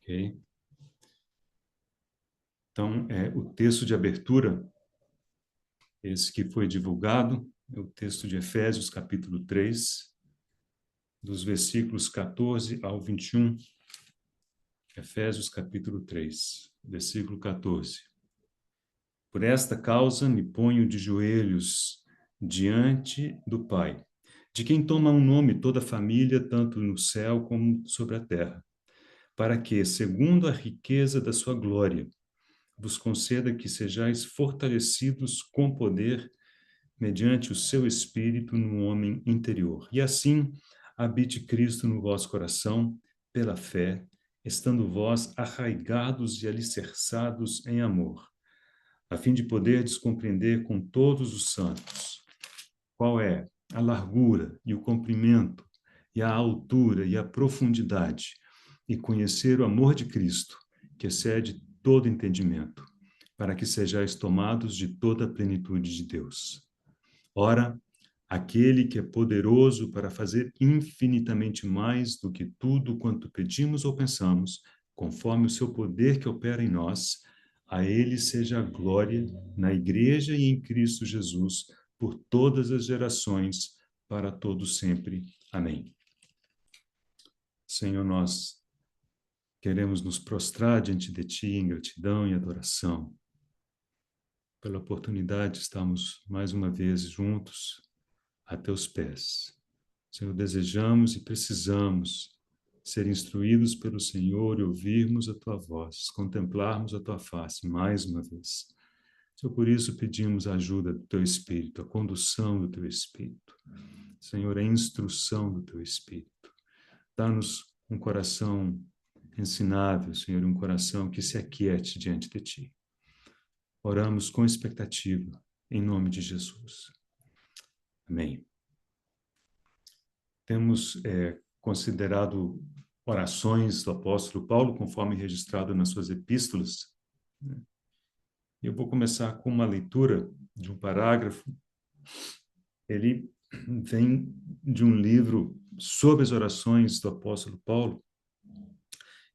Ok? Então, o texto de abertura, esse que foi divulgado, é o texto de Efésios, capítulo 3, dos versículos 14 ao 21. Efésios, capítulo 3, versículo 14. Por esta causa me ponho de joelhos diante do Pai, de quem toma um nome toda a família, tanto no céu como sobre a terra, para que, segundo a riqueza da sua glória, vos conceda que sejais fortalecidos com poder mediante o seu Espírito no homem interior. E assim habite Cristo no vosso coração, pela fé, estando vós arraigados e alicerçados em amor, a fim de poderdes compreender com todos os santos qual é a largura e o comprimento, e a altura e a profundidade, e conhecer o amor de Cristo, que excede todo entendimento, para que sejais tomados de toda a plenitude de Deus. Ora, aquele que é poderoso para fazer infinitamente mais do que tudo quanto pedimos ou pensamos, conforme o seu poder que opera em nós, a ele seja a glória na Igreja e em Cristo Jesus, por todas as gerações, para todos sempre. Amém. Senhor, nós queremos nos prostrar diante de Ti em gratidão e adoração, pela oportunidade de estarmos mais uma vez juntos a Teus pés. Senhor, desejamos e precisamos ser instruídos pelo Senhor e ouvirmos a Tua voz, contemplarmos a Tua face mais uma vez. Senhor, por isso pedimos a ajuda do Teu Espírito, a condução do Teu Espírito. Senhor, a instrução do Teu Espírito. Dá-nos um coração ensinável, Senhor, um coração que se aquiete diante de Ti. Oramos com expectativa, em nome de Jesus. Amém. Temos considerado orações do apóstolo Paulo, conforme registrado nas suas epístolas. Eu vou começar com uma leitura de um parágrafo. Ele vem de um livro sobre as orações do apóstolo Paulo,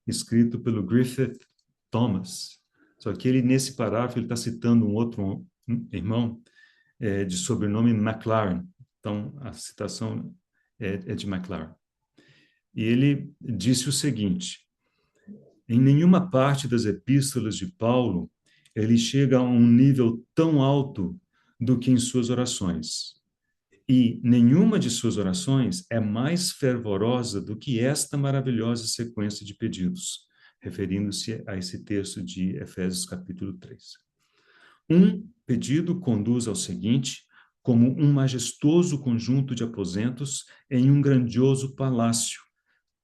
escrito pelo Griffith Thomas. Só que ele, nesse parágrafo, ele está citando um outro irmão de sobrenome McLaren. Então, a citação é de McLaren. E ele disse o seguinte: em nenhuma parte das epístolas de Paulo ele chega a um nível tão alto do que em suas orações. E nenhuma de suas orações é mais fervorosa do que esta maravilhosa sequência de pedidos, referindo-se a esse texto de Efésios capítulo 3. Um pedido conduz ao seguinte, como um majestoso conjunto de aposentos em um grandioso palácio,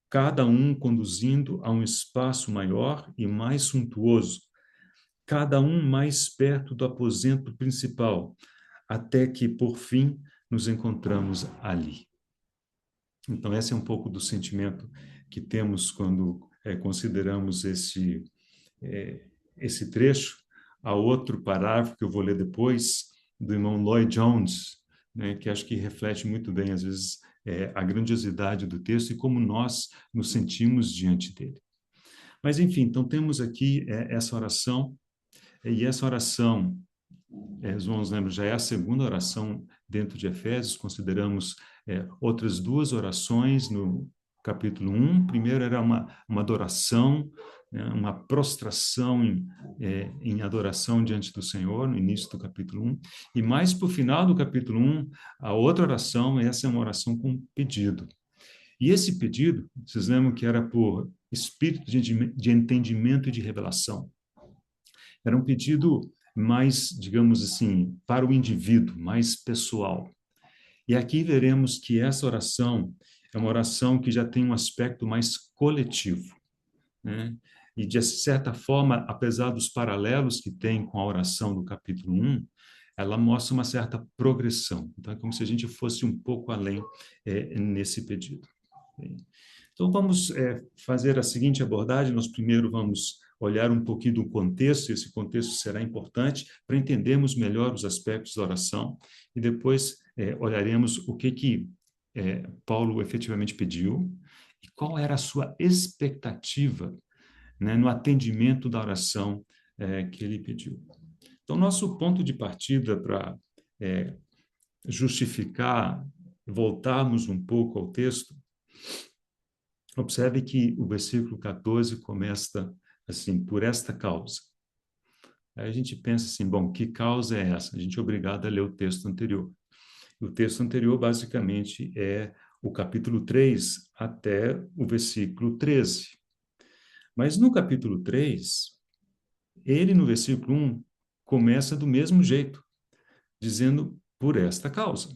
cada um conduzindo a um espaço maior e mais suntuoso, cada um mais perto do aposento principal, até que, por fim, nos encontramos ali. Então, esse é um pouco do sentimento que temos quando consideramos esse trecho. Há outro parágrafo que eu vou ler depois, do irmão Lloyd Jones, né, que acho que reflete muito bem, às vezes, a grandiosidade do texto e como nós nos sentimos diante dele. Mas, enfim, então temos aqui essa oração, e essa oração, os irmãos lembram, já é a segunda oração dentro de Efésios, consideramos outras duas orações no capítulo 1. Primeiro era uma adoração, né, uma prostração em adoração diante do Senhor, no início do capítulo 1. E mais para o final do capítulo 1, a outra oração, essa é uma oração com pedido. E esse pedido, vocês lembram que era por espírito de entendimento e de revelação. Era um pedido mais, digamos assim, para o indivíduo, mais pessoal. E aqui veremos que essa oração é uma oração que já tem um aspecto mais coletivo, né? E, de certa forma, apesar dos paralelos que tem com a oração do capítulo 1, ela mostra uma certa progressão. Então, é como se a gente fosse um pouco além nesse pedido. Então, vamos fazer a seguinte abordagem. Nós primeiro vamos olhar um pouquinho do contexto, e esse contexto será importante para entendermos melhor os aspectos da oração, e depois olharemos o que Paulo efetivamente pediu e qual era a sua expectativa né, no atendimento da oração que ele pediu. Então, nosso ponto de partida para justificar, voltarmos um pouco ao texto, observe que o versículo 14 começa assim, por esta causa. Aí a gente pensa assim, bom, que causa é essa? A gente é obrigado a ler o texto anterior. O texto anterior, basicamente, é o capítulo 3 até o versículo 13. Mas no capítulo 3, ele, no versículo 1, começa do mesmo jeito, dizendo por esta causa.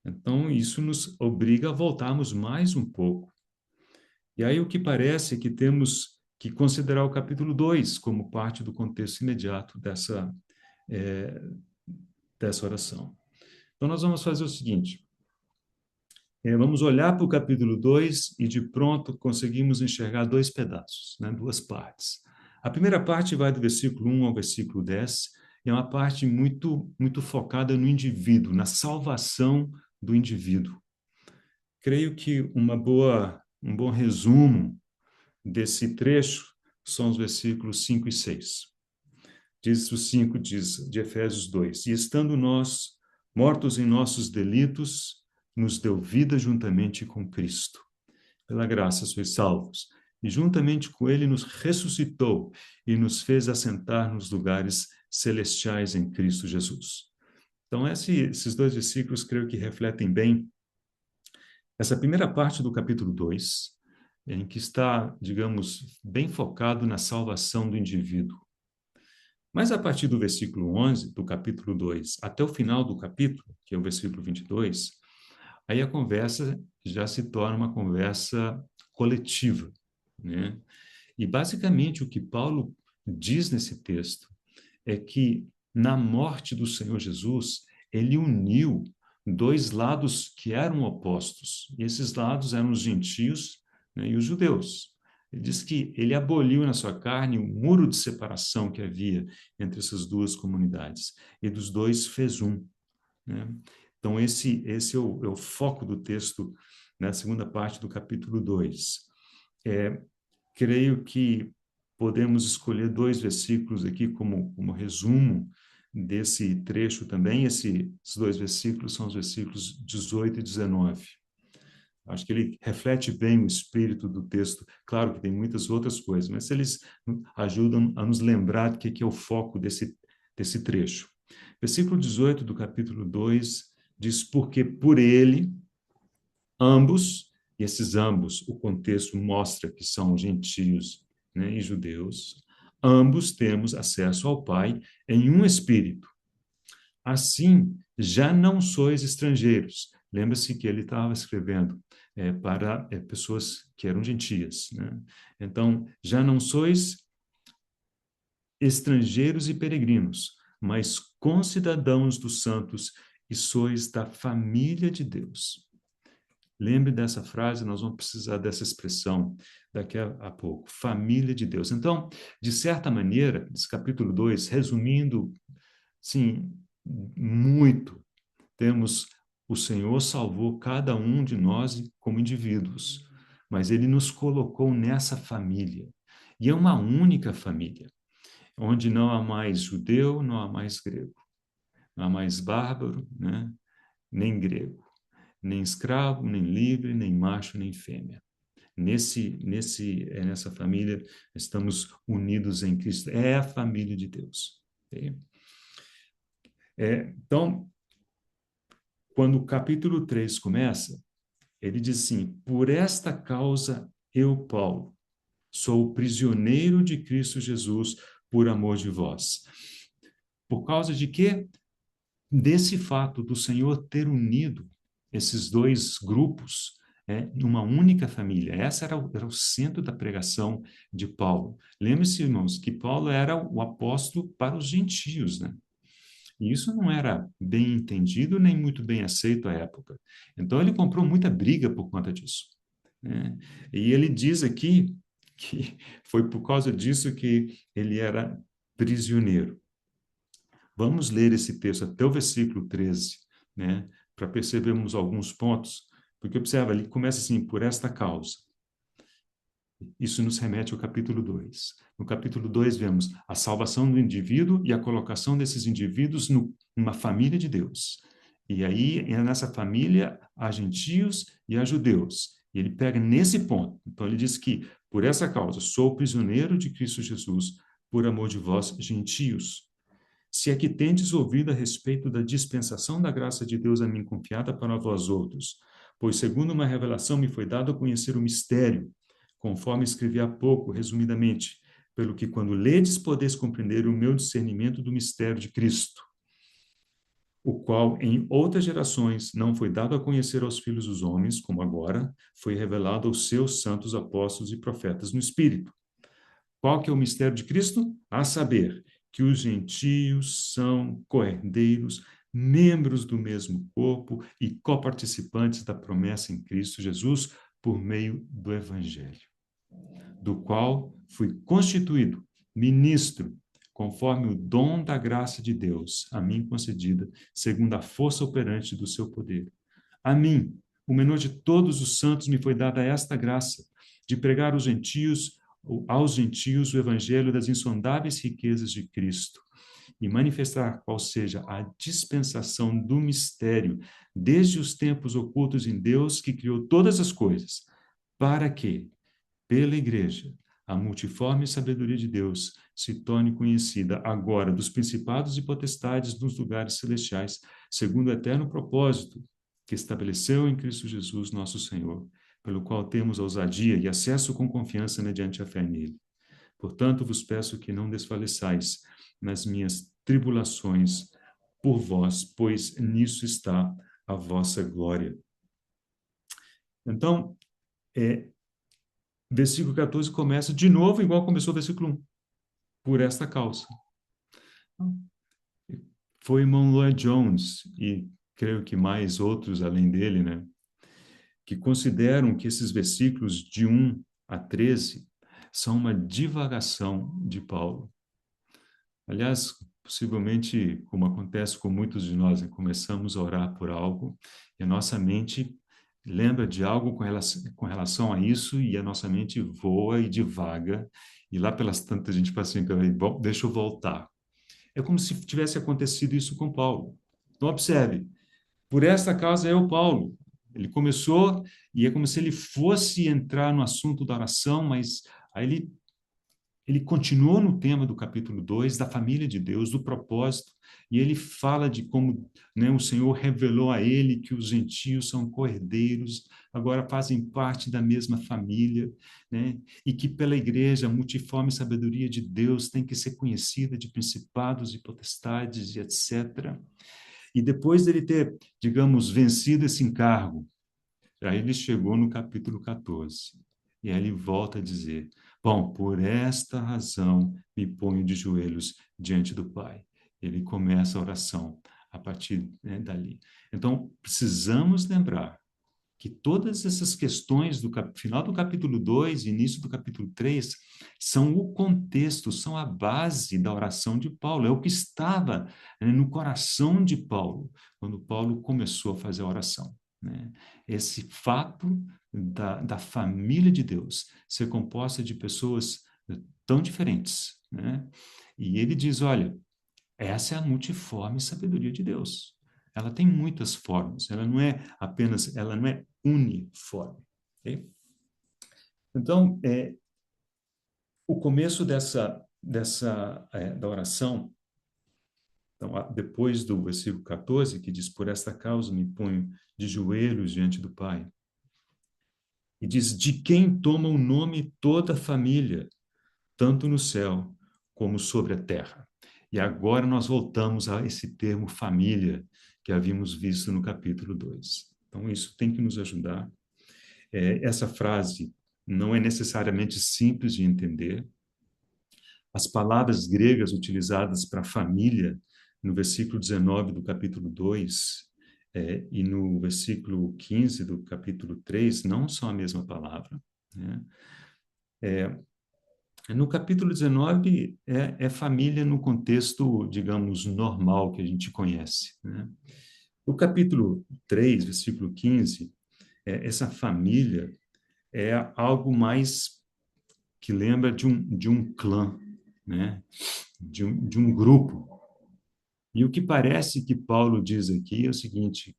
Então, isso nos obriga a voltarmos mais um pouco. E aí o que parece é que temos que considerar o capítulo 2 como parte do contexto imediato dessa oração. Então, nós vamos fazer o seguinte, vamos olhar para o capítulo 2 e, de pronto, conseguimos enxergar dois pedaços, né, duas partes. A primeira parte vai do versículo 1 ao versículo 10, e é uma parte muito, muito focada no indivíduo, na salvação do indivíduo. Creio que um bom resumo desse trecho são os versículos 5 e 6. Diz o 5, diz, de Efésios 2, e estando nós mortos em nossos delitos, nos deu vida juntamente com Cristo. Pela graça sois salvos. E juntamente com ele nos ressuscitou e nos fez assentar nos lugares celestiais em Cristo Jesus. Então, esses dois versículos creio que refletem bem essa primeira parte do capítulo 2, em que está, digamos, bem focado na salvação do indivíduo. Mas a partir do versículo 11, do capítulo 2, até o final do capítulo, que é o versículo 22, aí a conversa já se torna uma conversa coletiva, né? E basicamente o que Paulo diz nesse texto é que na morte do Senhor Jesus, ele uniu dois lados que eram opostos. E esses lados eram os gentios, né, e os judeus. Ele diz que ele aboliu na sua carne o muro de separação que havia entre essas duas comunidades. E dos dois fez um, né? Então, esse é o foco do texto na segunda parte do capítulo 2. Creio que podemos escolher dois versículos aqui como resumo desse trecho também. Esses dois versículos são os versículos 18 e 19. Acho que ele reflete bem o espírito do texto. Claro que tem muitas outras coisas, mas eles ajudam a nos lembrar do que é o foco desse trecho. Versículo 18 do capítulo 2 diz, porque por ele, ambos, e esses ambos, o contexto mostra que são gentios, né, e judeus, ambos temos acesso ao Pai em um espírito. Assim, já não sois estrangeiros. Lembra-se que ele estava escrevendo para pessoas que eram gentias, né? Então, já não sois estrangeiros e peregrinos, mas concidadãos dos santos e sois da família de Deus. Lembre dessa frase, nós vamos precisar dessa expressão daqui a pouco. Família de Deus. Então, de certa maneira, esse capítulo 2, resumindo, sim, muito, temos o Senhor salvou cada um de nós como indivíduos, mas ele nos colocou nessa família. E é uma única família, onde não há mais judeu, não há mais grego, não há mais bárbaro, né? Nem grego, nem escravo, nem livre, nem macho, nem fêmea. Nessa família, estamos unidos em Cristo. É a família de Deus. Okay? Então, quando o capítulo 3 começa, ele diz assim, por esta causa eu, Paulo, sou prisioneiro de Cristo Jesus por amor de vós. Por causa de quê? Desse fato do Senhor ter unido esses dois grupos numa única família. Essa era o centro da pregação de Paulo. Lembre-se, irmãos, que Paulo era o apóstolo para os gentios, né? E isso não era bem entendido nem muito bem aceito à época. Então, ele comprou muita briga por conta disso, né? E ele diz aqui que foi por causa disso que ele era prisioneiro. Vamos ler esse texto até o versículo 13, né, para percebermos alguns pontos, porque observa, ele começa assim, por esta causa. Isso nos remete ao capítulo 2. No capítulo 2 vemos a salvação do indivíduo e a colocação desses indivíduos numa família de Deus. E aí, nessa família, há gentios e há judeus. E ele pega nesse ponto. Então, ele diz que, por essa causa, sou prisioneiro de Cristo Jesus, por amor de vós, gentios. Se é que tendes ouvido a respeito da dispensação da graça de Deus a mim confiada para vós outros, pois segundo uma revelação me foi dado a conhecer o mistério, conforme escrevi há pouco, resumidamente, pelo que quando ledes podeis compreender o meu discernimento do mistério de Cristo, o qual em outras gerações não foi dado a conhecer aos filhos dos homens, como agora foi revelado aos seus santos apóstolos e profetas no Espírito. Qual que é o mistério de Cristo? A saber, que os gentios são co-herdeiros, membros do mesmo corpo e coparticipantes da promessa em Cristo Jesus por meio do Evangelho, do qual fui constituído ministro, conforme o dom da graça de Deus, a mim concedida, segundo a força operante do seu poder. A mim, o menor de todos os santos, me foi dada esta graça, de pregar aos gentios o evangelho das insondáveis riquezas de Cristo e manifestar qual seja a dispensação do mistério desde os tempos ocultos em Deus que criou todas as coisas, para que, pela igreja, a multiforme sabedoria de Deus se torne conhecida agora dos principados e potestades nos lugares celestiais, segundo o eterno propósito que estabeleceu em Cristo Jesus, nosso Senhor, pelo qual temos ousadia e acesso com confiança mediante a fé nele. Portanto, vos peço que não desfaleçais nas minhas tribulações por vós, pois nisso está a vossa glória. Então, versículo 14 começa de novo, igual começou o versículo 1. Por esta causa. Foi o irmão Lloyd Jones, e creio que mais outros além dele, né, que consideram que esses versículos de 1 a 13 são uma divagação de Paulo. Aliás, possivelmente, como acontece com muitos de nós, né, começamos a orar por algo e a nossa mente lembra de algo com relação a isso e a nossa mente voa e divaga e lá pelas tantas a gente fala assim, deixa eu voltar. É como se tivesse acontecido isso com Paulo. Então, observe, por esta causa é o Paulo. Ele começou e é como se ele fosse entrar no assunto da oração, mas aí ele continuou no tema do capítulo 2, da família de Deus, do propósito, e ele fala de como, né, o Senhor revelou a ele que os gentios são co-herdeiros, agora fazem parte da mesma família, né, e que pela igreja a multiforme sabedoria de Deus tem que ser conhecida de principados e potestades e etc. E depois dele ter, digamos, vencido esse encargo, aí ele chegou no capítulo 14. E aí ele volta a dizer: bom, por esta razão me ponho de joelhos diante do Pai. Ele começa a oração a partir, né, dali. Então, precisamos lembrar que todas essas questões do final do capítulo 2 e início do capítulo 3 são o contexto, são a base da oração de Paulo, é o que estava, né, no coração de Paulo, quando Paulo começou a fazer a oração. Né? Esse fato da família de Deus ser composta de pessoas tão diferentes. Né? E ele diz, olha, essa é a multiforme sabedoria de Deus. Ela tem muitas formas, ela não é apenas, ela não é uniforme. Okay? Então, o começo da oração, então, depois do versículo 14, que diz, por esta causa me ponho de joelhos diante do Pai, e diz, de quem toma o nome toda a família, tanto no céu como sobre a terra. E agora nós voltamos a esse termo família que havíamos visto no capítulo 2. Então, isso tem que nos ajudar. Essa frase não é necessariamente simples de entender. As palavras gregas utilizadas para família, no versículo 19 do capítulo 2, e no versículo 15 do capítulo 3, não são a mesma palavra. Né? No capítulo 19, é família no contexto, digamos, normal que a gente conhece. Né? O capítulo 3, versículo 15, essa família é algo mais que lembra de um clã, né? De um grupo. E o que parece que Paulo diz aqui é o seguinte: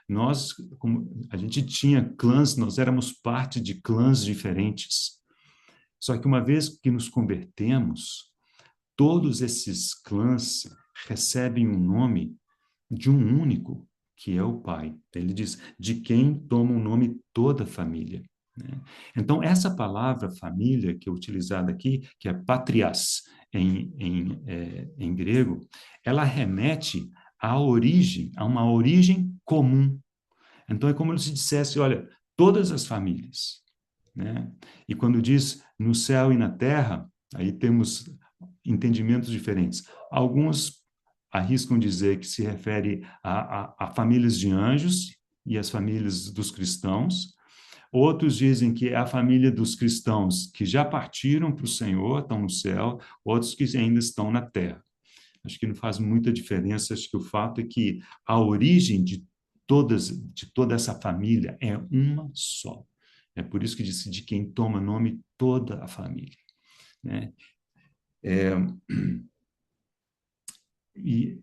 nós, como a gente tinha clãs, nós éramos parte de clãs diferentes. Só que uma vez que nos convertemos, todos esses clãs recebem um nome de um único, que é o Pai. Ele diz, de quem toma o nome toda a família. Né? Então, essa palavra família que é utilizada aqui, que é patrias em grego, ela remete à origem, a uma origem comum. Então, é como se dissesse, olha, todas as famílias. Né? E quando diz no céu e na terra, aí temos entendimentos diferentes. Alguns arriscam dizer que se refere a famílias de anjos e as famílias dos cristãos. Outros dizem que é a família dos cristãos que já partiram para o Senhor, estão no céu, outros que ainda estão na terra. Acho que não faz muita diferença, acho que o fato é que a origem de toda essa família é uma só. É por isso que disse de quem toma nome toda a família. Né? É, e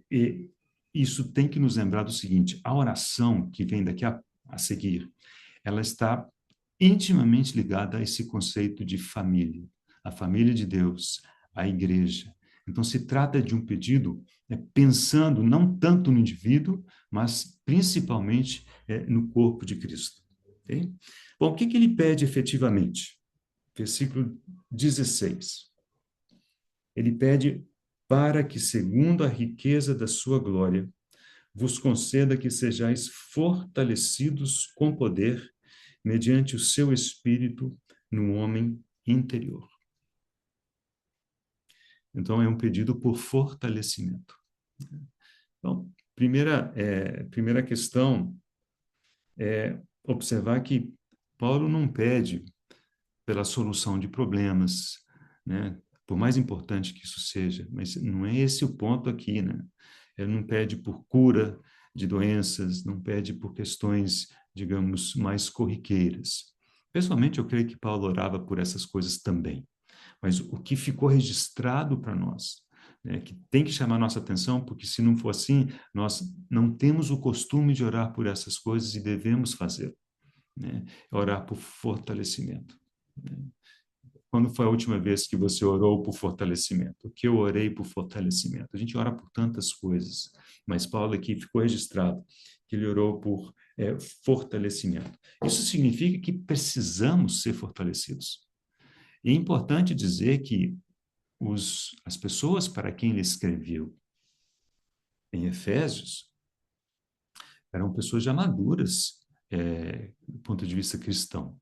isso tem que nos lembrar do seguinte: a oração que vem daqui a seguir, ela está intimamente ligada a esse conceito de família, a família de Deus, a igreja. Então, se trata de um pedido pensando não tanto no indivíduo, mas principalmente no corpo de Cristo. Okay? Bom, o que ele pede efetivamente? Versículo 16. Ele pede para que, segundo a riqueza da sua glória, vos conceda que sejais fortalecidos com poder mediante o seu espírito no homem interior. Então, é um pedido por fortalecimento. Então, primeira questão é observar que Paulo não pede pela solução de problemas, né? Por mais importante que isso seja, mas não é esse o ponto aqui, né? Ele não pede por cura de doenças, não pede por questões, digamos, mais corriqueiras. Pessoalmente, eu creio que Paulo orava por essas coisas também. Mas o que ficou registrado para nós, né, que tem que chamar nossa atenção, porque se não for assim, nós não temos o costume de orar por essas coisas e devemos fazer, né? Orar por fortalecimento. Né? Quando foi a última vez que você orou por fortalecimento? O que eu orei por fortalecimento? A gente ora por tantas coisas, mas Paulo aqui ficou registrado que ele orou por fortalecimento. Isso significa que precisamos ser fortalecidos. E é importante dizer que as pessoas para quem ele escreveu em Efésios eram pessoas já maduras do ponto de vista cristão.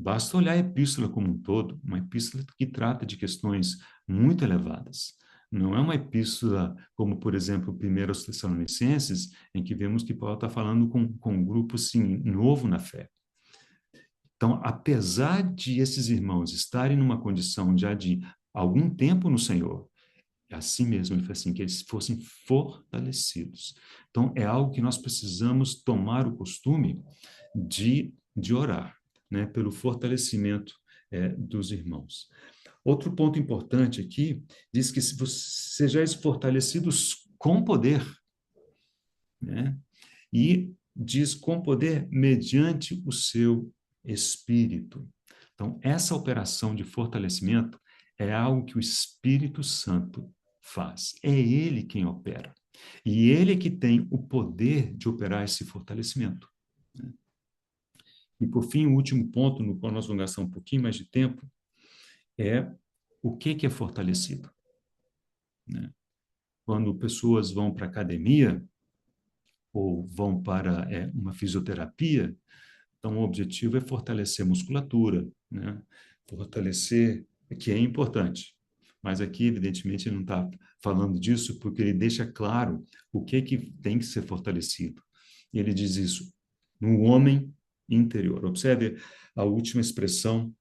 Basta olhar a epístola como um todo, uma epístola que trata de questões muito elevadas. Não é uma epístola como, por exemplo, 1 Tessalonicenses, em que vemos que Paulo está falando com um grupo assim, novo na fé. Então, apesar de esses irmãos estarem numa condição já de algum tempo no Senhor, assim mesmo, ele fala assim, que eles fossem fortalecidos. Então, é algo que nós precisamos tomar o costume de orar, né, pelo fortalecimento dos irmãos. Outro ponto importante aqui, diz que sejais fortalecidos com poder, né? E diz com poder mediante o seu espírito. Então, essa operação de fortalecimento é algo que o Espírito Santo faz. É ele quem opera. E ele é que tem o poder de operar esse fortalecimento. Né? E, por fim, o último ponto, no qual nós vamos gastar um pouquinho mais de tempo, é o que é fortalecido. Né? Quando pessoas vão para a academia ou vão para uma fisioterapia, então o objetivo é fortalecer a musculatura, né? Fortalecer, que é importante. Mas aqui, evidentemente, ele não está falando disso porque ele deixa claro o que tem que ser fortalecido. E ele diz isso no homem interior. Observe a última expressão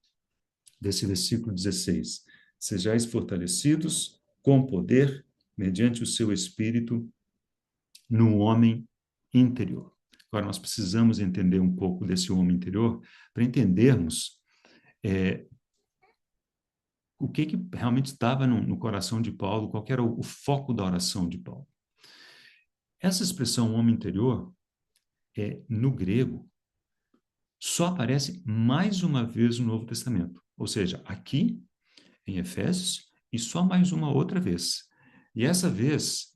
desse versículo 16. Sejais fortalecidos com poder, mediante o seu espírito, no homem interior. Agora, nós precisamos entender um pouco desse homem interior para entendermos o que realmente estava no coração de Paulo, qual era o foco da oração de Paulo. Essa expressão homem interior, no grego, só aparece mais uma vez no Novo Testamento. Ou seja, aqui em Efésios e só mais uma outra vez. E essa vez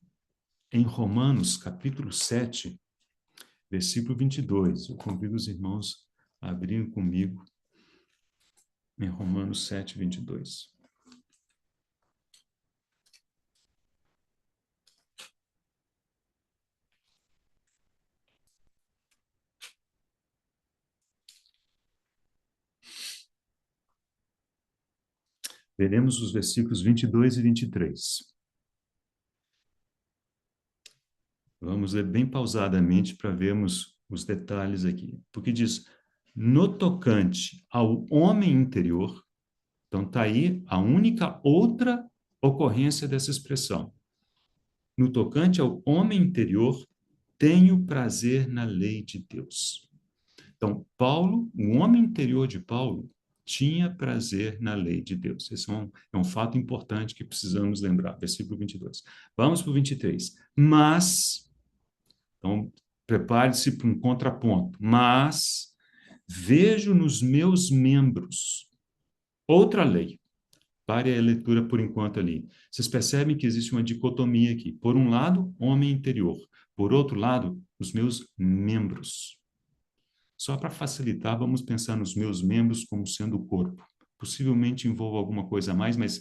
em Romanos, capítulo 7, versículo 22. Eu convido os irmãos a abrirem comigo em Romanos 7, 22. Veremos os versículos 22 e 23. Vamos ler bem pausadamente para vermos os detalhes aqui. Porque diz, no tocante ao homem interior, então está aí a única outra ocorrência dessa expressão. No tocante ao homem interior, tenho prazer na lei de Deus. Então, Paulo, o homem interior de Paulo, tinha prazer na lei de Deus. Esse é um fato importante que precisamos lembrar. Versículo 22. Vamos para o 23. Mas, então, prepare-se para um contraponto. Mas, vejo nos meus membros outra lei. Pare a leitura por enquanto ali. Vocês percebem que existe uma dicotomia aqui. Por um lado, homem interior. Por outro lado, os meus membros. Só para facilitar, vamos pensar nos meus membros como sendo o corpo. Possivelmente envolva alguma coisa a mais, mas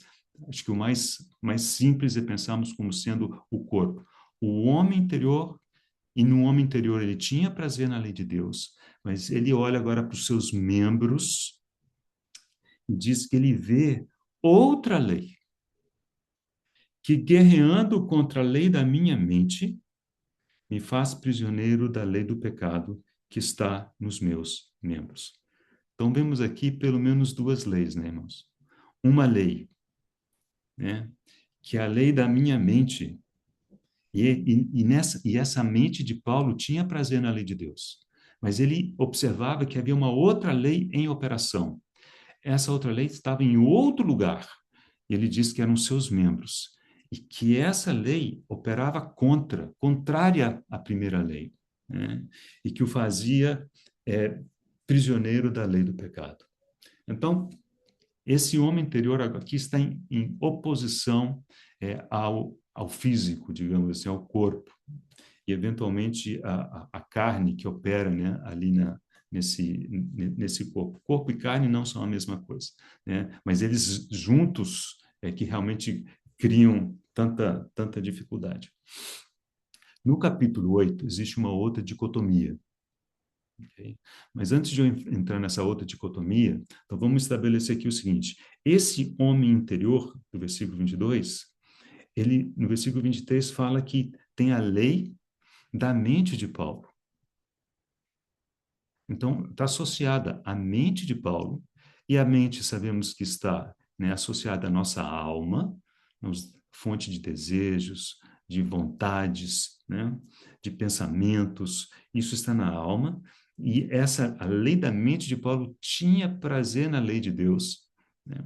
acho que o mais simples é pensarmos como sendo o corpo. O homem interior, e no homem interior ele tinha prazer na lei de Deus, mas ele olha agora para os seus membros e diz que ele vê outra lei, que guerreando contra a lei da minha mente, me faz prisioneiro da lei do pecado que está nos meus membros. Então, vemos aqui pelo menos duas leis, né, irmãos? Uma lei, né, que é a lei da minha mente, e essa mente de Paulo tinha prazer na lei de Deus, mas ele observava que havia uma outra lei em operação. Essa outra lei estava em outro lugar, e ele diz que eram seus membros, e que essa lei operava contrária à primeira lei, né, e que o fazia prisioneiro da lei do pecado. Então, esse homem interior aqui está em oposição ao físico, digamos assim, ao corpo, e eventualmente a carne que opera, né, ali nesse corpo. Corpo e carne não são a mesma coisa, né? Mas eles juntos é que realmente criam tanta dificuldade. No capítulo 8, existe uma outra dicotomia. Okay? Mas antes de eu entrar nessa outra dicotomia, então vamos estabelecer aqui o seguinte: esse homem interior, do versículo 22, ele, no versículo 23, fala que tem a lei da mente de Paulo. Então, está associada à mente de Paulo, e a mente sabemos que está, né, associada à nossa alma, fonte de desejos, de vontades, né, de pensamentos, isso está na alma, e a lei da mente de Paulo tinha prazer na lei de Deus, né,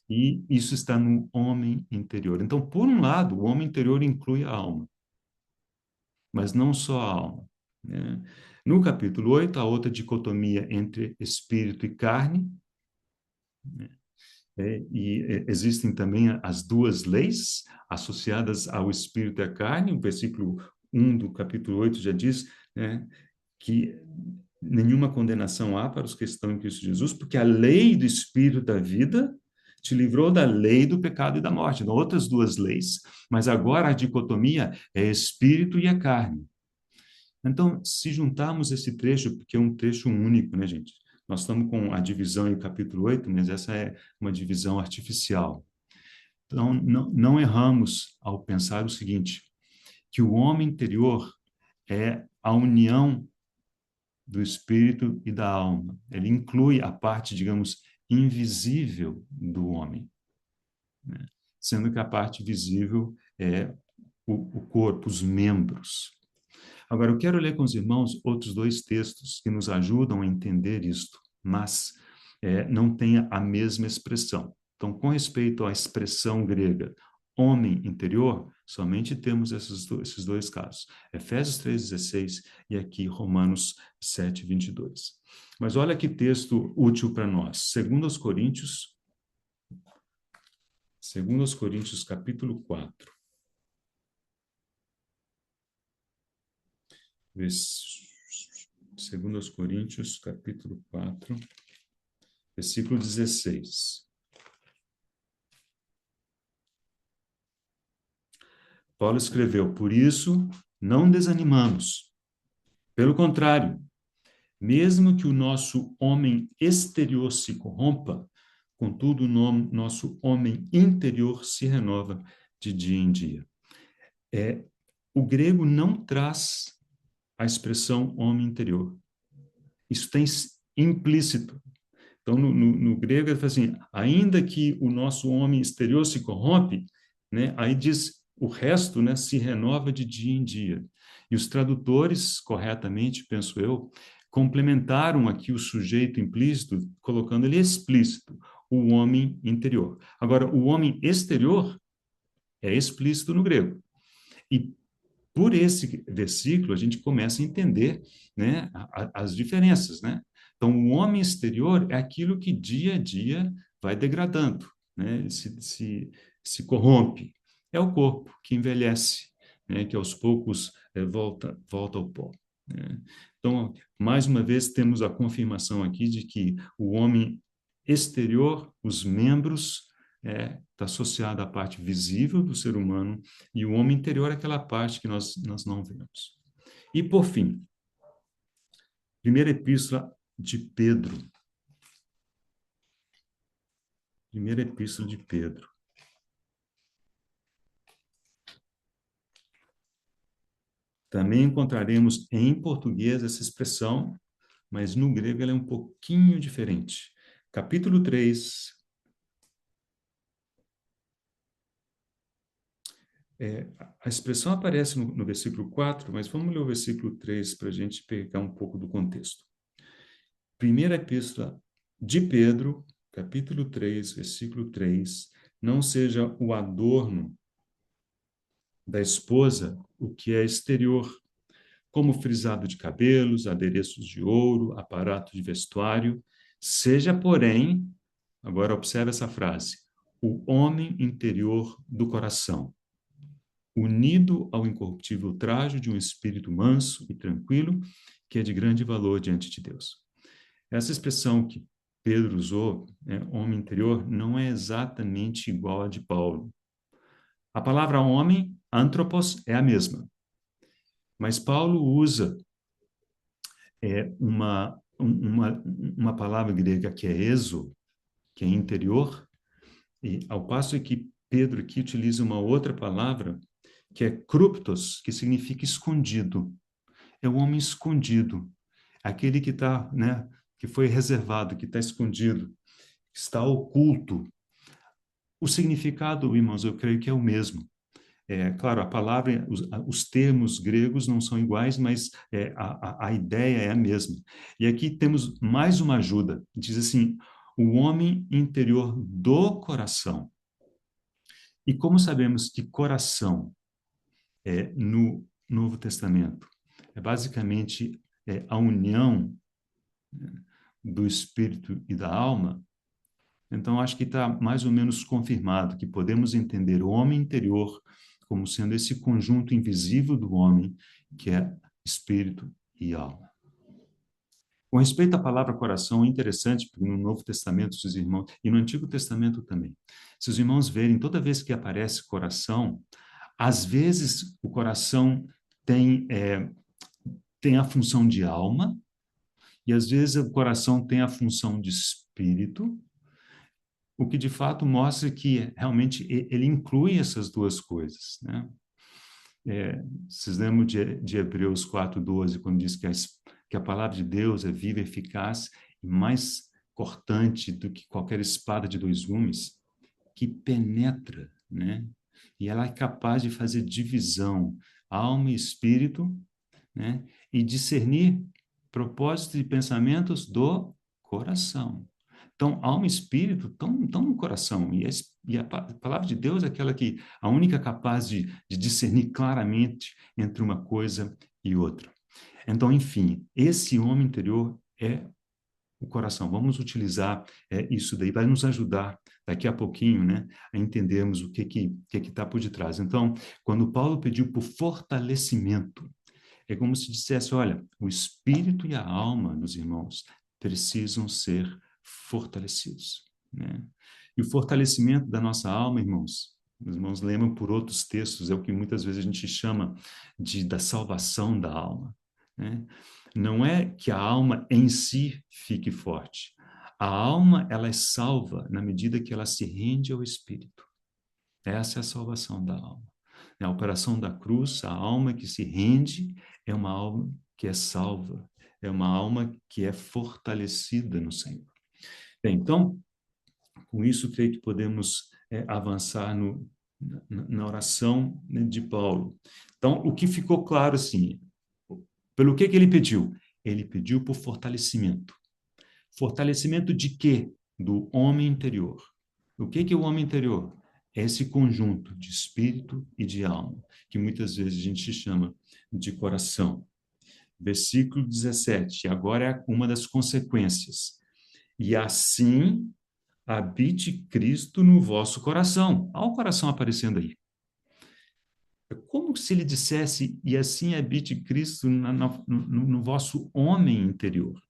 e isso está no homem interior. Então, por um lado, o homem interior inclui a alma, mas não só a alma, né? No capítulo 8, a outra dicotomia entre espírito e carne, né? Existem também as duas leis associadas ao espírito e à carne. O versículo 1 do capítulo 8 já diz, né, que nenhuma condenação há para os que estão em Cristo Jesus, porque a lei do espírito da vida te livrou da lei do pecado e da morte. Então, outras duas leis, mas agora a dicotomia é espírito e a carne. Então, se juntarmos esse trecho, porque é um trecho único, né, gente? Nós estamos com a divisão em capítulo 8, mas essa é uma divisão artificial. Então, não erramos ao pensar o seguinte, que o homem interior é a união do espírito e da alma. Ele inclui a parte, digamos, invisível do homem, né? Sendo que a parte visível é o corpo, os membros. Agora, eu quero ler com os irmãos outros dois textos que nos ajudam a entender isto, mas não tem a mesma expressão. Então, com respeito à expressão grega homem interior, somente temos esses dois casos. Efésios 3,16 e aqui Romanos 7,22. Mas olha que texto útil para nós. 2 Coríntios capítulo 4. 2 Coríntios capítulo 4, versículo 16. Paulo escreveu: por isso, não desanimamos. Pelo contrário, mesmo que o nosso homem exterior se corrompa, contudo, o nosso homem interior se renova de dia em dia. O grego não traz a expressão homem interior. Isso tem implícito. Então, no grego, ele fala assim, ainda que o nosso homem exterior se corrompe, né, aí diz, o resto, né, se renova de dia em dia. E os tradutores, corretamente, penso eu, complementaram aqui o sujeito implícito, colocando ele explícito, o homem interior. Agora, o homem exterior é explícito no grego. E por esse versículo, a gente começa a entender, né, as diferenças, né? Então, o homem exterior é aquilo que dia a dia vai degradando, né? Se corrompe. É o corpo que envelhece, né? Que aos poucos volta ao pó, né? Então, mais uma vez, temos a confirmação aqui de que o homem exterior, os membros, está associado à parte visível do ser humano, e o homem interior é aquela parte que nós não vemos. E, por fim, primeira epístola de Pedro. Primeira epístola de Pedro. Também encontraremos em português essa expressão, mas no grego ela é um pouquinho diferente. Capítulo 3. A expressão aparece no versículo 4, mas vamos ler o versículo 3 para a gente pegar um pouco do contexto. Primeira epístola de Pedro, capítulo 3, versículo 3, não seja o adorno da esposa o que é exterior, como frisado de cabelos, adereços de ouro, aparato de vestuário, seja, porém, agora observe essa frase, o homem interior do coração, unido ao incorruptível trajo de um espírito manso e tranquilo, que é de grande valor diante de Deus. Essa expressão que Pedro usou, né, homem interior, não é exatamente igual à de Paulo. A palavra homem, anthropos, é a mesma. Mas Paulo usa uma palavra grega que é exo, que é interior, e ao passo que Pedro aqui utiliza uma outra palavra, que é kruptos, que significa escondido. É o homem escondido, aquele que está, né, que foi reservado, que está escondido, está oculto. O significado, irmãos, eu creio que é o mesmo. Claro, a palavra, os termos gregos não são iguais, mas a ideia é a mesma. E aqui temos mais uma ajuda. Diz assim, o homem interior do coração. E como sabemos que coração no Novo Testamento é basicamente a união, né, do espírito e da alma, então acho que está mais ou menos confirmado que podemos entender o homem interior como sendo esse conjunto invisível do homem, que é espírito e alma. Com respeito à palavra coração, é interessante, porque no Novo Testamento, se os irmãos, e no Antigo Testamento também, se os irmãos verem, toda vez que aparece coração, às vezes o coração tem a função de alma, e às vezes o coração tem a função de espírito, o que de fato mostra que realmente ele inclui essas duas coisas, né? Vocês lembram de Hebreus 4:12, quando diz que a palavra de Deus é viva, eficaz e mais cortante do que qualquer espada de dois gumes, que penetra, né? E ela é capaz de fazer divisão, alma e espírito, né? E discernir propósitos e pensamentos do coração. Então, alma e espírito estão no coração. E a palavra de Deus é aquela que a única capaz de discernir claramente entre uma coisa e outra. Então, enfim, esse homem interior é o coração. Vamos utilizar isso daí, vai nos ajudar daqui a pouquinho, né, a entendermos o que está por detrás. Então, quando Paulo pediu por fortalecimento, é como se dissesse, olha, o espírito e a alma dos irmãos precisam ser fortalecidos, né? E o fortalecimento da nossa alma, irmãos, os irmãos lembram por outros textos, é o que muitas vezes a gente chama da salvação da alma, né? Não é que a alma em si fique forte. A alma, ela é salva na medida que ela se rende ao espírito. Essa é a salvação da alma. Na operação da cruz, a alma que se rende é uma alma que é salva, é uma alma que é fortalecida no Senhor. Bem, então, com isso, creio que podemos avançar na oração, né, de Paulo. Então, o que ficou claro, assim, pelo que ele pediu? Ele pediu por fortalecimento. Fortalecimento de quê? Do homem interior. O que é o homem interior? É esse conjunto de espírito e de alma, que muitas vezes a gente chama de coração. Versículo 17, agora é uma das consequências. E assim habite Cristo no vosso coração. Olha o coração aparecendo aí. É como se ele dissesse, e assim habite Cristo no vosso homem interior.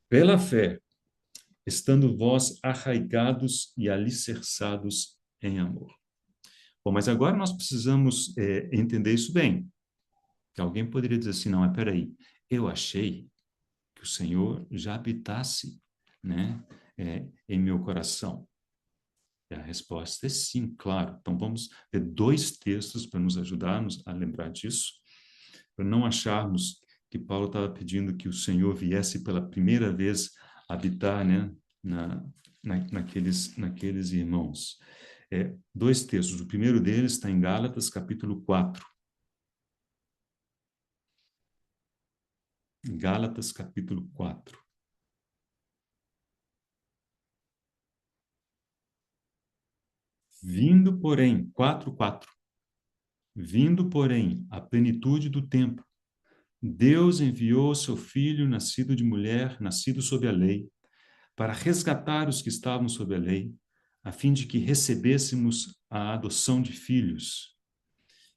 Pela fé, estando vós arraigados e alicerçados em amor. Bom, mas agora nós precisamos entender isso bem. Que alguém poderia dizer assim, não, mas peraí, eu achei que o Senhor já habitasse, né, em meu coração. E a resposta é sim, claro. Então vamos ver dois textos para nos ajudarmos a lembrar disso, para não acharmos que Paulo estava pedindo que o Senhor viesse pela primeira vez habitar, né, naqueles irmãos. Dois textos. O primeiro deles está em Gálatas, capítulo 4. Gálatas, capítulo 4. Vindo, porém, 4:4. Vindo, porém, a plenitude do tempo, Deus enviou seu Filho, nascido de mulher, nascido sob a lei, para resgatar os que estavam sob a lei, a fim de que recebêssemos a adoção de filhos.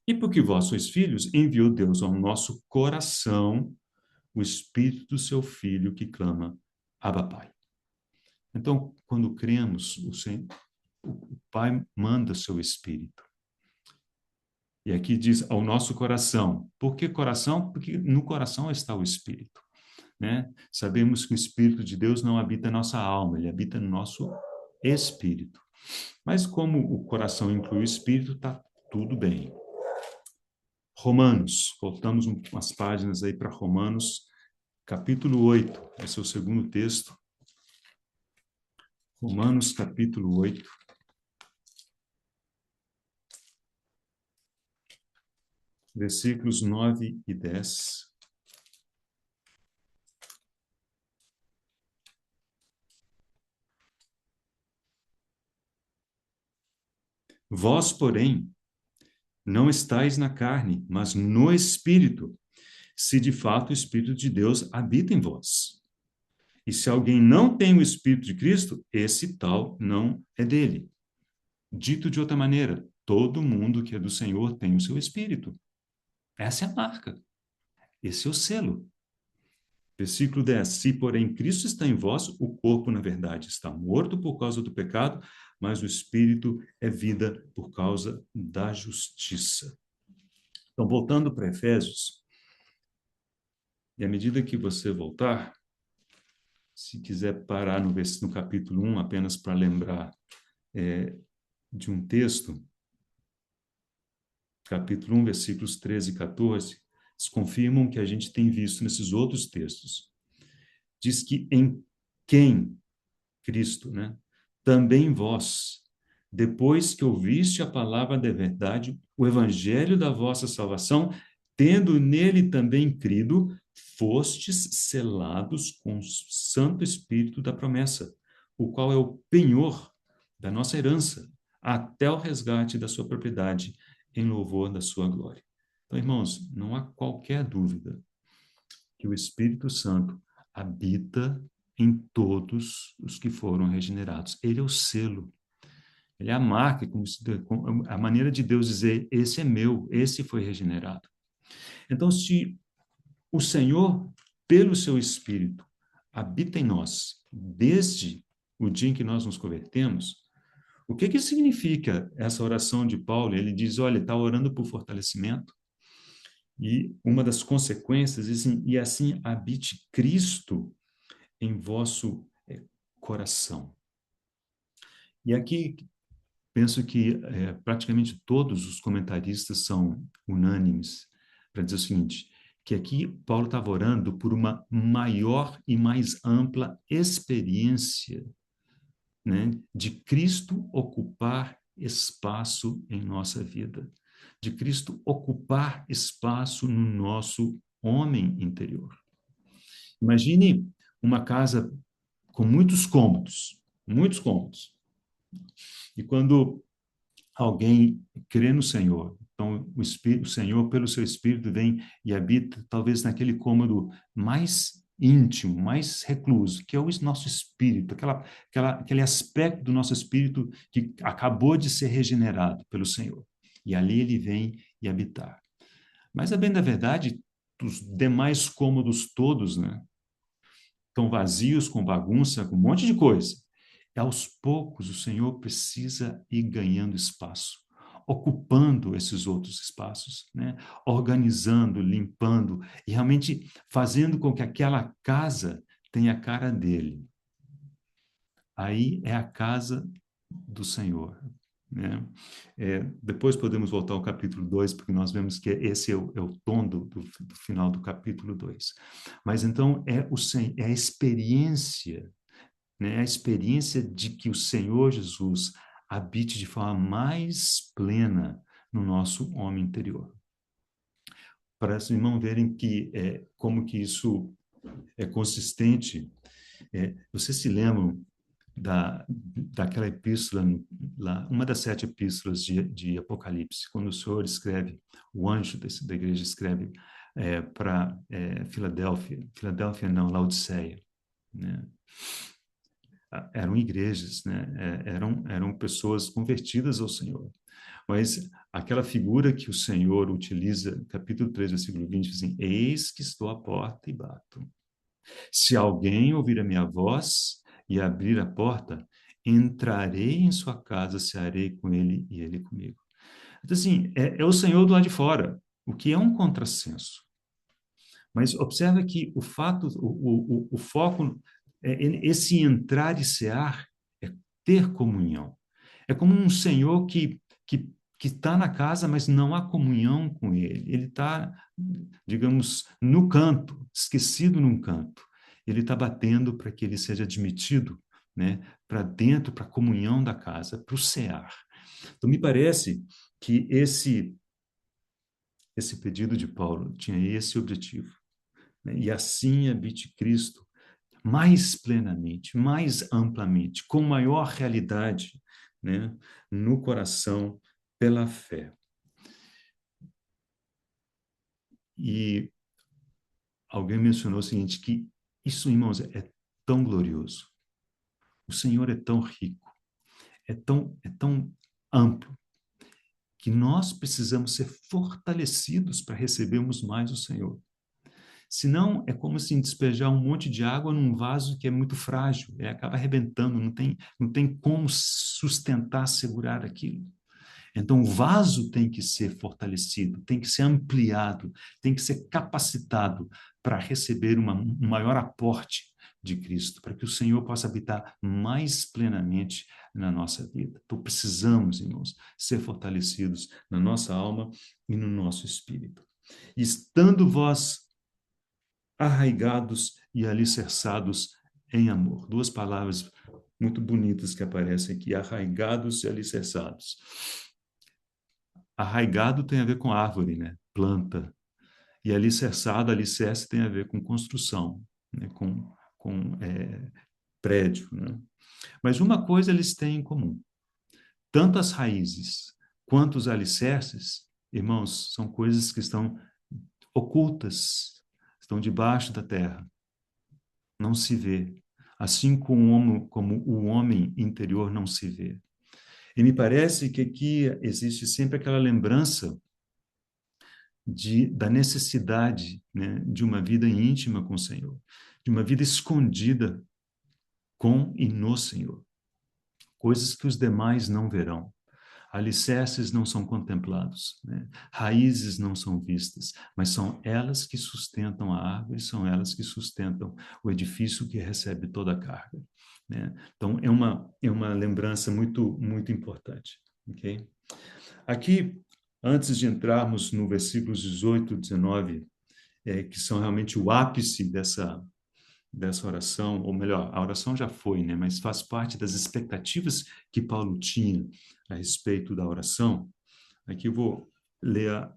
E porque vós sois filhos, enviou Deus ao nosso coração o Espírito do seu Filho que clama, Abba, Pai. Então, quando cremos, o Pai manda seu Espírito. E aqui diz ao nosso coração. Por que coração? Porque no coração está o Espírito, né? Sabemos que o Espírito de Deus não habita na nossa alma, ele habita no nosso espírito. Mas como o coração inclui o espírito, está tudo bem. Romanos, voltamos umas páginas aí para Romanos, capítulo 8, esse é o segundo texto. Romanos, capítulo 8. Versículos 9 e 10. Vós, porém, não estáis na carne, mas no Espírito, se de fato o Espírito de Deus habita em vós. E se alguém não tem o Espírito de Cristo, esse tal não é dele. Dito de outra maneira, todo mundo que é do Senhor tem o seu Espírito. Essa é a marca. Esse é o selo. Versículo 10. Se, porém, Cristo está em vós, o corpo, na verdade, está morto por causa do pecado, mas o Espírito é vida por causa da justiça. Então, voltando para Efésios, e à medida que você voltar, se quiser parar no capítulo 1, apenas para lembrar de um texto, capítulo 1, versículos 13 e 14, eles confirmam que a gente tem visto nesses outros textos. Diz que em quem? Cristo, né? Também vós, depois que ouviste a palavra da verdade, o evangelho da vossa salvação, tendo nele também crido, fostes selados com o Santo Espírito da promessa, o qual é o penhor da nossa herança, até o resgate da sua propriedade, em louvor da sua glória. Então, irmãos, não há qualquer dúvida que o Espírito Santo habita em todos os que foram regenerados. Ele é o selo, ele é a marca, a maneira de Deus dizer, esse é meu, esse foi regenerado. Então, se o Senhor, pelo seu Espírito, habita em nós, desde o dia em que nós nos convertemos, o que significa essa oração de Paulo? Ele diz, olha, está orando por fortalecimento, e uma das consequências, e assim habite Cristo em vosso coração. E aqui penso que praticamente todos os comentaristas são unânimes para dizer o seguinte, que aqui Paulo estava orando por uma maior e mais ampla experiência, né, de Cristo ocupar espaço em nossa vida, de Cristo ocupar espaço no nosso homem interior. Imagine uma casa com muitos cômodos. E quando alguém crê no Senhor, então o Senhor, pelo seu Espírito, vem e habita talvez naquele cômodo mais íntimo, mais recluso, que é o nosso espírito, aquele aspecto do nosso espírito que acabou de ser regenerado pelo Senhor. E ali ele vem e habitar. Mas, a bem da verdade, os demais cômodos todos, né, estão vazios, com bagunça, com um monte de coisa. E aos poucos o Senhor precisa ir ganhando espaço, ocupando esses outros espaços, né? Organizando, limpando e realmente fazendo com que aquela casa tenha a cara dele. Aí é a casa do Senhor, né? Depois podemos voltar ao capítulo 2, porque nós vemos que esse é o tom do final do capítulo 2. Mas então é a experiência, né? A experiência de que o Senhor Jesus habite de forma mais plena no nosso homem interior. Para os irmãos verem que como que isso é consistente. Vocês se lembram daquela epístola, lá, uma das 7 epístolas de Apocalipse, quando o Senhor escreve, o anjo da igreja escreve para Filadélfia não, Laodiceia, né? Eram igrejas, né? Eram pessoas convertidas ao Senhor. Mas aquela figura que o Senhor utiliza, capítulo 3, versículo 20, diz assim, eis que estou à porta e bato. Se alguém ouvir a minha voz e abrir a porta, entrarei em sua casa, cearei com ele e ele comigo. Então, assim, é o Senhor do lado de fora, o que é um contrassenso. Mas observa que o fato, o foco, esse entrar e cear, é ter comunhão. É como um Senhor que está na casa, mas não há comunhão com ele. Ele está, digamos, no canto, esquecido num canto. Ele está batendo para que ele seja admitido, né, para dentro, para a comunhão da casa, para o cear. Então, me parece que esse pedido de Paulo tinha esse objetivo, né? E assim habite Cristo mais plenamente, mais amplamente, com maior realidade, né, no coração pela fé. E alguém mencionou o seguinte, que isso, irmãos, é tão glorioso. O Senhor é tão rico, é tão amplo, que nós precisamos ser fortalecidos para recebermos mais o Senhor. Senão, é como se despejar um monte de água num vaso que é muito frágil, acaba arrebentando, não tem como sustentar, segurar aquilo. Então, o vaso tem que ser fortalecido, tem que ser ampliado, tem que ser capacitado para receber um maior aporte de Cristo, para que o Senhor possa habitar mais plenamente na nossa vida. Então, precisamos, irmãos, ser fortalecidos na nossa alma e no nosso espírito. E estando vós arraigados e alicerçados em amor. 2 palavras muito bonitas que aparecem aqui, arraigados e alicerçados. Arraigado tem a ver com árvore, né? Planta. E alicerçado, alicerce tem a ver com construção, né? Com prédio, né? Mas uma coisa eles têm em comum: tanto as raízes quanto os alicerces, irmãos, são coisas que estão ocultas, estão debaixo da terra, não se vê. Assim como o homem interior não se vê. E me parece que aqui existe sempre aquela lembrança da necessidade, né, de uma vida íntima com o Senhor, de uma vida escondida com e no Senhor, coisas que os demais não verão. Alicerces não são contemplados, né? Raízes não são vistas, mas são elas que sustentam a árvore, são elas que sustentam o edifício que recebe toda a carga, né? Então, é uma lembrança muito, muito importante, ok? Aqui, antes de entrarmos no versículos 18 e 19, que são realmente o ápice dessa oração, ou melhor, a oração já foi, né? Mas faz parte das expectativas que Paulo tinha a respeito da oração. Aqui eu vou ler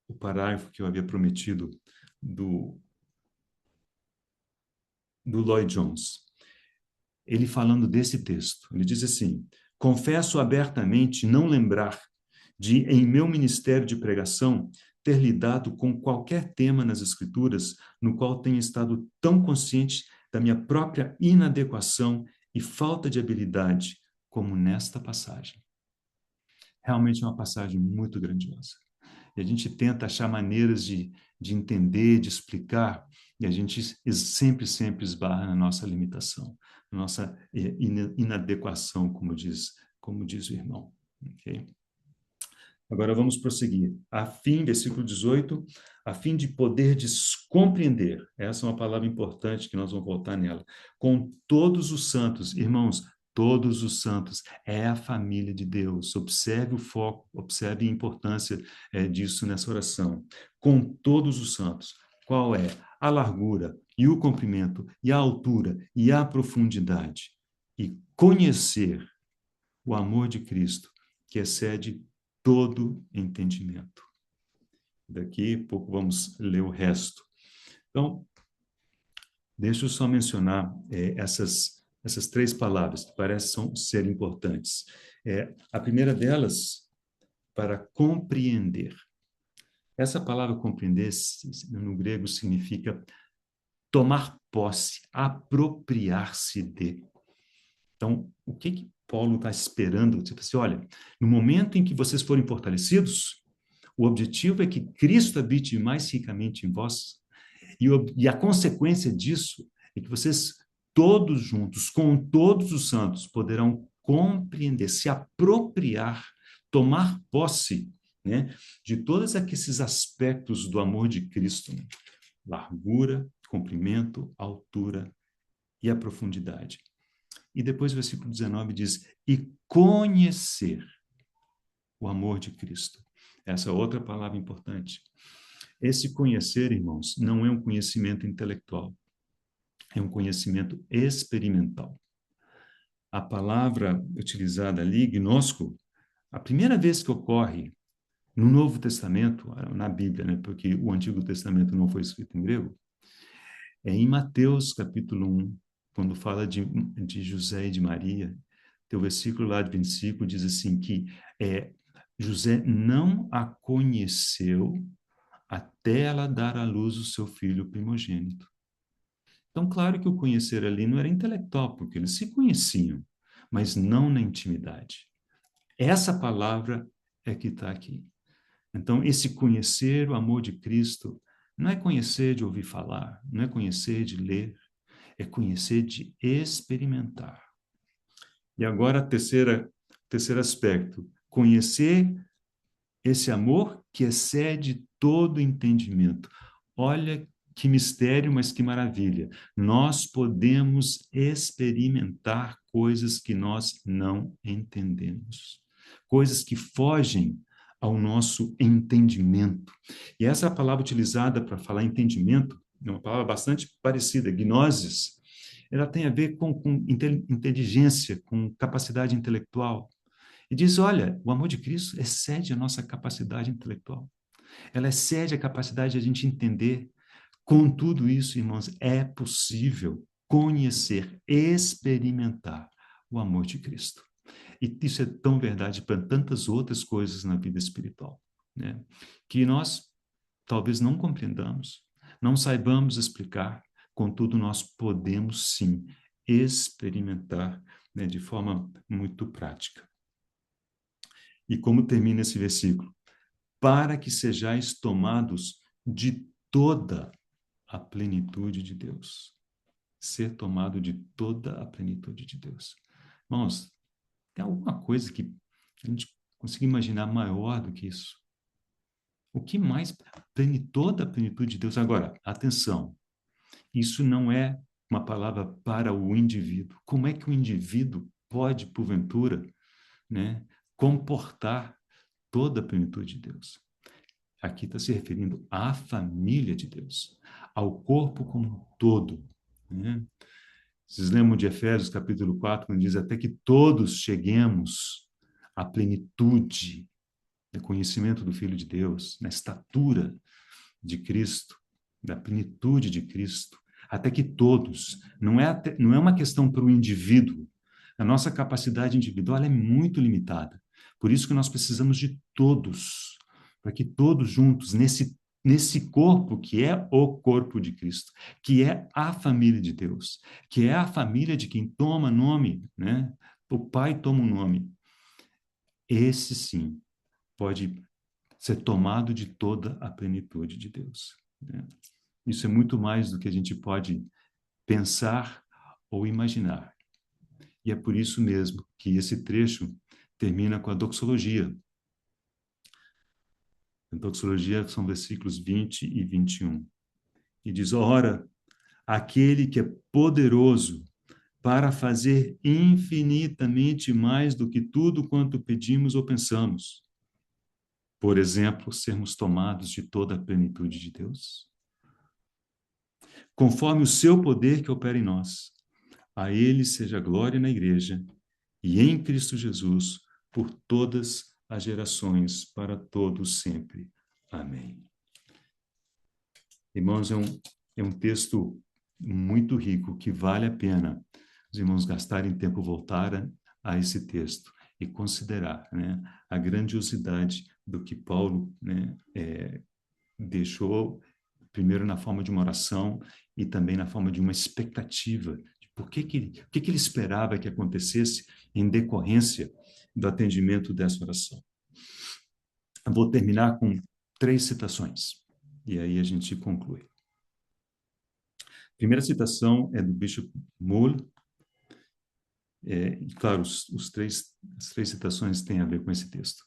o parágrafo que eu havia prometido do, do Lloyd Jones. Ele falando desse texto, ele diz assim: confesso abertamente não lembrar de, em meu ministério de pregação, ter lidado com qualquer tema nas Escrituras no qual tenha estado tão consciente da minha própria inadequação e falta de habilidade como nesta passagem. Realmente é uma passagem muito grandiosa. E a gente tenta achar maneiras de entender, de explicar, e a gente sempre, sempre esbarra na nossa limitação, na nossa inadequação, como diz o irmão. Okay? Agora vamos prosseguir. Versículo 18, a fim de poder compreender, essa é uma palavra importante que nós vamos voltar nela, com todos os santos, irmãos, todos os santos, é a família de Deus. Observe o foco, observe a importância disso nessa oração. Com todos os santos, qual é a largura e o comprimento e a altura e a profundidade? E conhecer o amor de Cristo, que excede todo entendimento. Daqui a pouco vamos ler o resto. Então, deixa eu só mencionar essas três palavras que parecem ser importantes. A primeira delas, para compreender. Essa palavra compreender, no grego, significa tomar posse, apropriar-se de. Então, o que Paulo está esperando? Tipo assim, olha, no momento em que vocês forem fortalecidos, o objetivo é que Cristo habite mais ricamente em vós, e a consequência disso é que vocês, todos juntos, com todos os santos, poderão compreender, se apropriar, tomar posse, né, de todos esses aspectos do amor de Cristo, né? Largura, comprimento, altura e a profundidade. E depois o versículo 19 diz, e conhecer o amor de Cristo. Essa é outra palavra importante. Esse conhecer, irmãos, não é um conhecimento intelectual, é um conhecimento experimental. A palavra utilizada ali, gnosco, a primeira vez que ocorre no Novo Testamento, na Bíblia, né, porque o Antigo Testamento não foi escrito em grego, é em Mateus capítulo 1, quando fala de José e de Maria. Tem o versículo lá de 25 diz assim que José não a conheceu até ela dar à luz o seu filho primogênito. Então, claro que o conhecer ali não era intelectual, porque eles se conheciam, mas não na intimidade. Essa palavra é que está aqui. Então, esse conhecer o amor de Cristo não é conhecer de ouvir falar, não é conhecer de ler, é conhecer de experimentar. E agora, terceiro aspecto, conhecer esse amor que excede todo entendimento. Olha que mistério, mas que maravilha. Nós podemos experimentar coisas que nós não entendemos. Coisas que fogem ao nosso entendimento. E essa é a palavra utilizada para falar entendimento, é uma palavra bastante parecida, gnosis. Ela tem a ver com inteligência, com capacidade intelectual. E diz, olha, o amor de Cristo excede a nossa capacidade intelectual. Ela excede a capacidade de a gente entender. Com tudo isso, irmãos, é possível. conhecer, experimentar o amor de Cristo. E isso é tão verdade para tantas outras coisas na vida espiritual, né? Que nós talvez não compreendamos, não saibamos explicar, contudo, nós podemos sim experimentar, né, de forma muito prática. E como termina esse versículo? Para que sejais tomados de toda a plenitude de Deus. Ser tomado de toda a plenitude de Deus. Irmãos, tem alguma coisa que a gente consiga imaginar maior do que isso? O que mais? Toda a plenitude de Deus. Agora, atenção, isso não é uma palavra para o indivíduo. Como é que o indivíduo pode, porventura, né, comportar toda a plenitude de Deus? Aqui está se referindo à família de Deus, ao corpo como um todo, né? Vocês lembram de Efésios capítulo 4, quando diz até que todos cheguemos à plenitude do conhecimento do Filho de Deus, na estatura de Cristo, da plenitude de Cristo, até que todos, não é uma questão para o indivíduo, a nossa capacidade individual é muito limitada, por isso que nós precisamos de todos, para que todos juntos, nesse corpo que é o corpo de Cristo, que é a família de Deus, que é a família de quem toma nome, né? O Pai toma um nome. Esse sim pode ser tomado de toda a plenitude de Deus, né? Isso é muito mais do que a gente pode pensar ou imaginar. E é por isso mesmo que esse trecho termina com a doxologia. A doxologia são versículos 20 e 21. E diz, ora, aquele que é poderoso para fazer infinitamente mais do que tudo quanto pedimos ou pensamos. Por exemplo, sermos tomados de toda a plenitude de Deus. Conforme o seu poder que opera em nós, a ele seja glória na igreja e em Cristo Jesus por todas as gerações, para todos sempre. Amém. Irmãos, é um texto muito rico, que vale a pena os irmãos gastarem tempo, voltar a esse texto e considerar, né, a grandiosidade do que Paulo, né, deixou, primeiro na forma de uma oração e também na forma de uma expectativa de o que ele esperava que acontecesse em decorrência do atendimento dessa oração. Eu vou terminar com 3 citações, e aí a gente conclui. A primeira citação é do Bishop Moule. E claro, as três citações têm a ver com esse texto.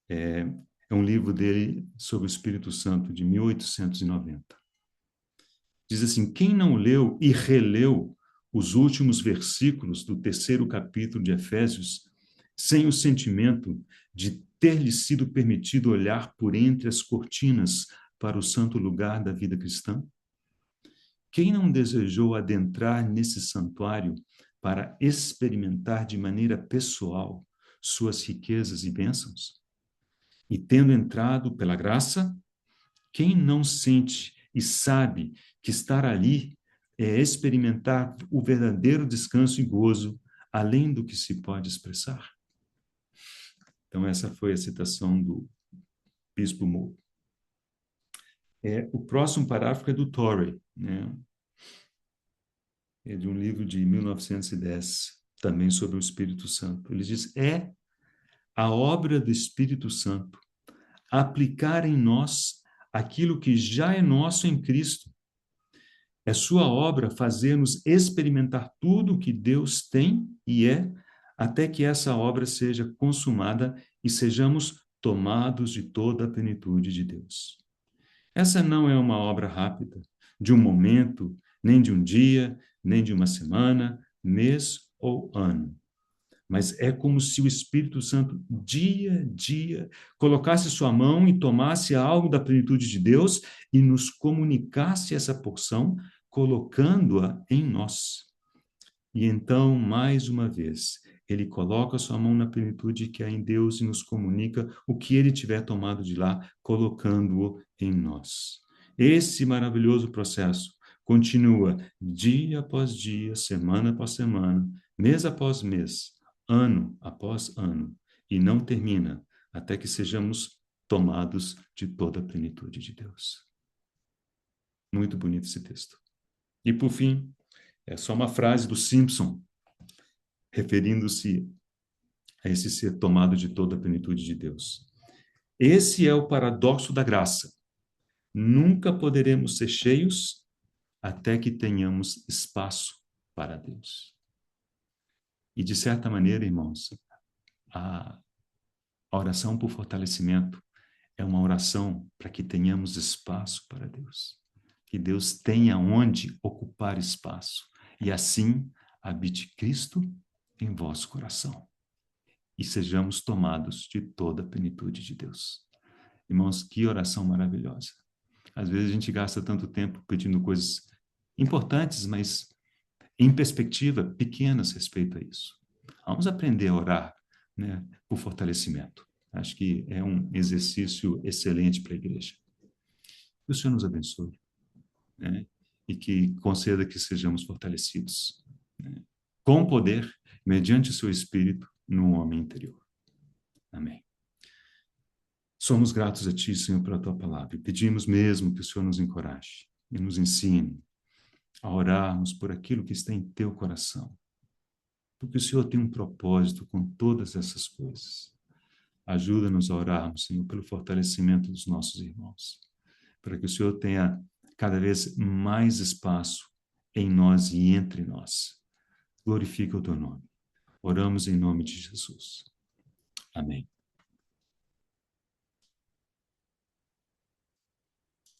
É um livro dele sobre o Espírito Santo, de 1890. Diz assim, quem não leu e releu os últimos versículos do 3º capítulo de Efésios, sem o sentimento de ter-lhe sido permitido olhar por entre as cortinas para o santo lugar da vida cristã? Quem não desejou adentrar nesse santuário para experimentar de maneira pessoal suas riquezas e bênçãos? E tendo entrado pela graça, quem não sente e sabe que estar ali é experimentar o verdadeiro descanso e gozo, além do que se pode expressar? Então, essa foi a citação do Bispo Moule. O próximo parágrafo é do Torrey, né? É de um livro de 1910, também sobre o Espírito Santo. Ele diz, é a obra do Espírito Santo aplicar em nós aquilo que já é nosso em Cristo. É sua obra fazer-nos experimentar tudo o que Deus tem e é, até que essa obra seja consumada e sejamos tomados de toda a plenitude de Deus. Essa não é uma obra rápida, de um momento, nem de um dia, nem de uma semana, mês ou ano. Mas é como se o Espírito Santo, dia a dia, colocasse sua mão e tomasse algo da plenitude de Deus e nos comunicasse essa porção, colocando-a em nós. E então, mais uma vez, ele coloca sua mão na plenitude que há em Deus e nos comunica o que ele tiver tomado de lá, colocando-o em nós. Esse maravilhoso processo continua dia após dia, semana após semana, mês após mês, ano após ano, e não termina até que sejamos tomados de toda a plenitude de Deus. Muito bonito esse texto. E, por fim, é só uma frase do Simpson, referindo-se a esse ser tomado de toda a plenitude de Deus. Esse é o paradoxo da graça. Nunca poderemos ser cheios até que tenhamos espaço para Deus. E, de certa maneira, irmãos, a oração por fortalecimento é uma oração para que tenhamos espaço para Deus. Que Deus tenha onde ocupar espaço. E assim habite Cristo em vosso coração. E sejamos tomados de toda a plenitude de Deus. Irmãos, que oração maravilhosa. Às vezes a gente gasta tanto tempo pedindo coisas importantes, mas em perspectiva pequenas respeito a isso. Vamos aprender a orar, né, por fortalecimento. Acho que é um exercício excelente para a igreja. Que o Senhor nos abençoe, né, e que conceda que sejamos fortalecidos, né, com poder, mediante o seu Espírito, no homem interior. Amém. Somos gratos a Ti, Senhor, pela Tua palavra, e pedimos mesmo que o Senhor nos encoraje e nos ensine a orarmos por aquilo que está em Teu coração, porque o Senhor tem um propósito com todas essas coisas. Ajuda-nos a orarmos, Senhor, pelo fortalecimento dos nossos irmãos, para que o Senhor tenha cada vez mais espaço em nós e entre nós. Glorifica o Teu nome. Oramos em nome de Jesus. Amém.